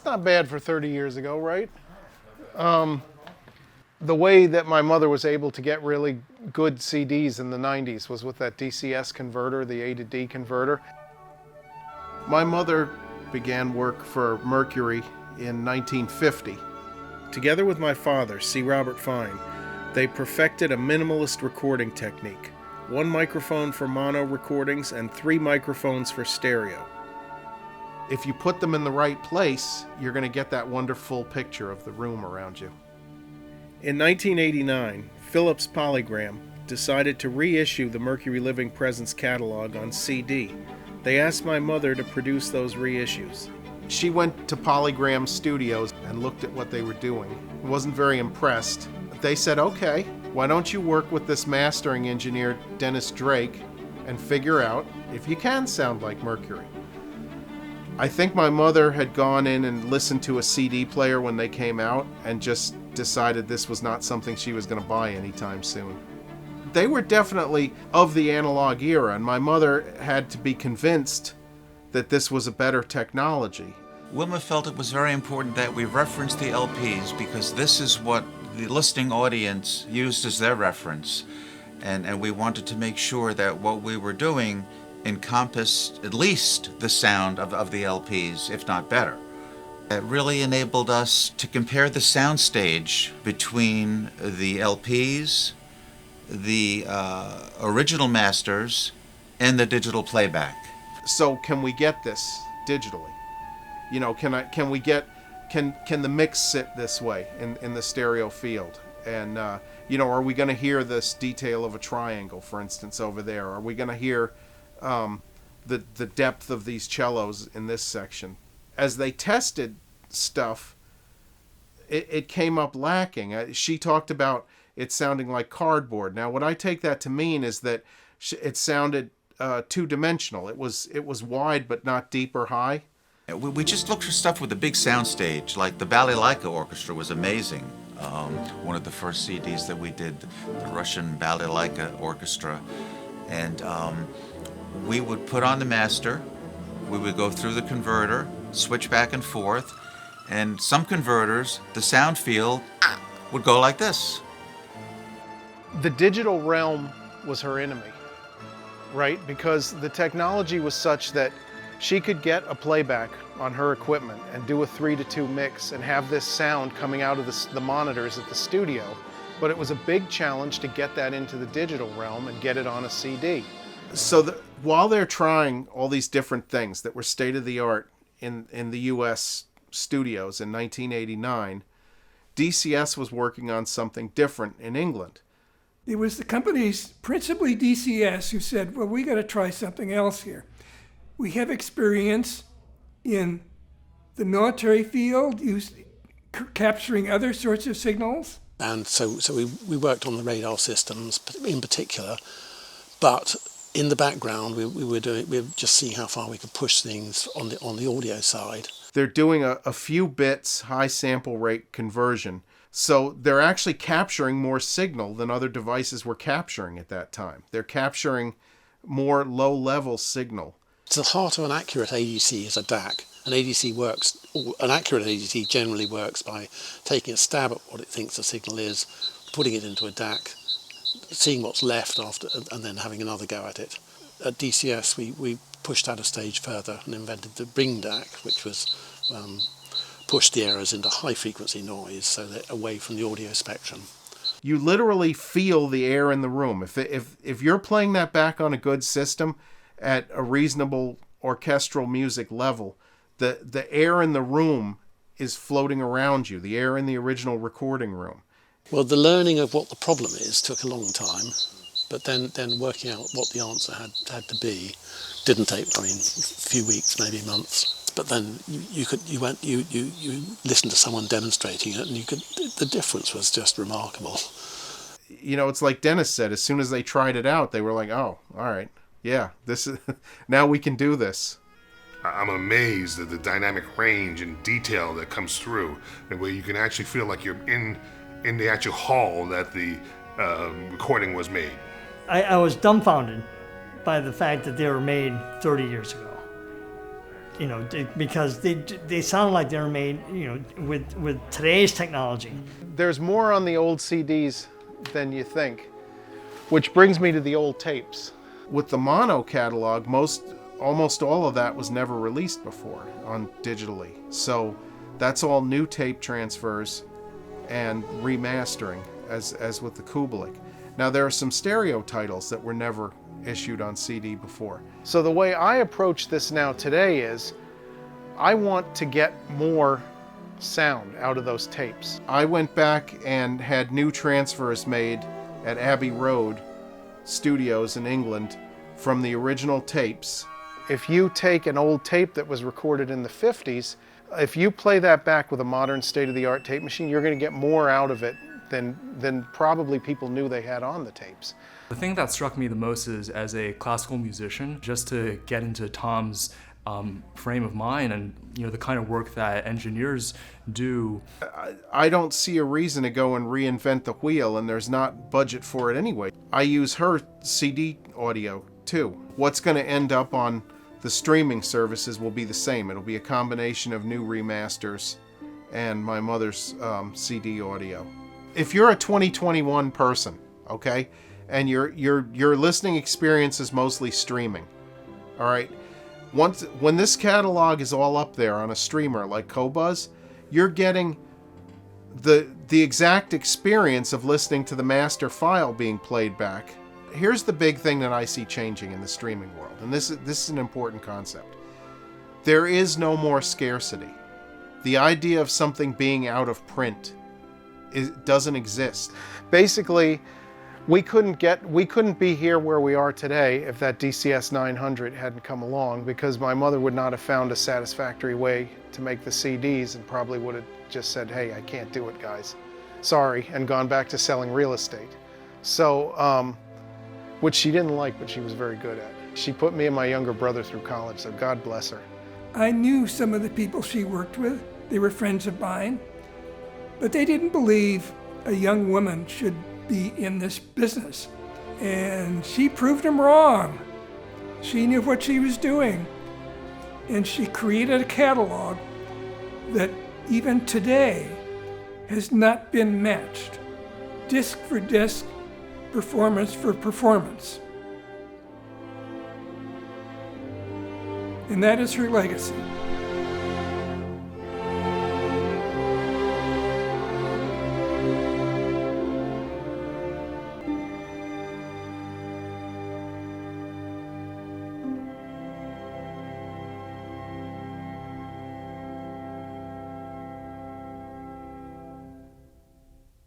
not bad for 30 years ago, right? The way that my mother was able to get really good CDs in the 90s was with that DCS converter, the A to D converter. My mother began work for Mercury in 1950. Together with my father, C. Robert Fine, they perfected a minimalist recording technique. 1 microphone for mono recordings and 3 microphones for stereo. If you put them in the right place, you're going to get that wonderful picture of the room around you. In 1989, Philips Polygram decided to reissue the Mercury Living Presence catalog on CD. They asked my mother to produce those reissues. She went to Polygram Studios and looked at what they were doing. Wasn't very impressed. They said, okay, why don't you work with this mastering engineer, Dennis Drake, and figure out if you can sound like Mercury. I think my mother had gone in and listened to a CD player when they came out and just decided this was not something she was going to buy anytime soon. They were definitely of the analog era, and my mother had to be convinced that this was a better technology. Wilma felt it was very important that we reference the LPs because this is what the listening audience used as their reference. And we wanted to make sure that what we were doing encompassed at least the sound of the LPs, if not better. It really enabled us to compare the soundstage between the LPs, the original masters, and the digital playback. So can we get this digitally? You know, can the mix sit this way in the stereo field? And you know, are we going to hear this detail of a triangle, for instance, over there? Are we going to hear the depth of these cellos in this section? As they tested stuff, it came up lacking. She talked about it sounding like cardboard. Now, what I take that to mean is that it sounded two-dimensional. It was wide but not deep or high. We just looked for stuff with a big soundstage, like the Balalaika Orchestra was amazing. One of the first CDs that we did, the Russian Balalaika Orchestra. And we would put on the master, we would go through the converter, switch back and forth, and some converters, the sound field would go like this. The digital realm was her enemy, right? Because the technology was such that she could get a playback on her equipment and do a 3-to-2 mix and have this sound coming out of the monitors at the studio. But it was a big challenge to get that into the digital realm and get it on a CD. So while they're trying all these different things that were state-of-the-art in the US studios in 1989, DCS was working on something different in England. It was the companies, principally DCS, who said, well, we got to try something else here. We have experience in the military field, capturing other sorts of signals. And so we worked on the radar systems in particular, but in the background we were just seeing how far we could push things on the audio side. They're doing a few bits high sample rate conversion, so they're actually capturing more signal than other devices were capturing at that time. They're capturing more low-level signal. So the heart of an accurate ADC is a DAC. An accurate ADC generally works by taking a stab at what it thinks the signal is, putting it into a DAC, seeing what's left after, and then having another go at it. At DCS, we pushed that a stage further and invented the ring DAC, which was pushed the errors into high-frequency noise, so they're away from the audio spectrum. You literally feel the air in the room. If you're playing that back on a good system at a reasonable orchestral music level, the air in the room is floating around you, the air in the original recording room. Well, the learning of what the problem is took a long time, but then working out what the answer had to be didn't take, a few weeks, maybe months. But then you listened to someone demonstrating it, and the difference was just remarkable. You know, it's like Dennis said, as soon as they tried it out, they were like, oh, all right, yeah, this is now we can do this. I'm amazed at the dynamic range and detail that comes through, and where you can actually feel like you're in the actual hall that the recording was made. I was dumbfounded by the fact that they were made 30 years ago. because they sound like they're made, with today's technology. There's more on the old CDs than you think, which brings me to the old tapes. With the mono catalog, almost all of that was never released before on digitally. So that's all new tape transfers and remastering, as with the Kubelik. Now there are some stereo titles that were never issued on CD before. So the way I approach this now today is, I want to get more sound out of those tapes. I went back and had new transfers made at Abbey Road Studios in England from the original tapes. If you take an old tape that was recorded in the 50s, if you play that back with a modern state-of-the-art tape machine, you're going to get more out of it than probably people knew they had on the tapes. The thing that struck me the most is, as a classical musician, just to get into Tom's frame of mind and the kind of work that engineers do. I don't see a reason to go and reinvent the wheel, and there's not budget for it anyway. I use her CD audio too. What's going to end up on the streaming services will be the same. It'll be a combination of new remasters and my mother's CD audio. If you're a 2021 person, okay, and your listening experience is mostly streaming, all right, when this catalog is all up there on a streamer like Qobuz, you're getting the exact experience of listening to the master file being played back. Here's the big thing that I see changing in the streaming world, and this is an important concept. There is no more scarcity. The idea of something being out of print doesn't exist. Basically, we couldn't be here where we are today if that DCS 900 hadn't come along, because my mother would not have found a satisfactory way to make the CDs and probably would have just said, hey, I can't do it, guys. Sorry, and gone back to selling real estate. So, which she didn't like, but she was very good at. She put me and my younger brother through college, so God bless her. I knew some of the people she worked with. They were friends of mine, but they didn't believe a young woman should be in this business. And she proved them wrong. She knew what she was doing. And she created a catalog that even today has not been matched. Disc for disc, performance for performance. And that is her legacy.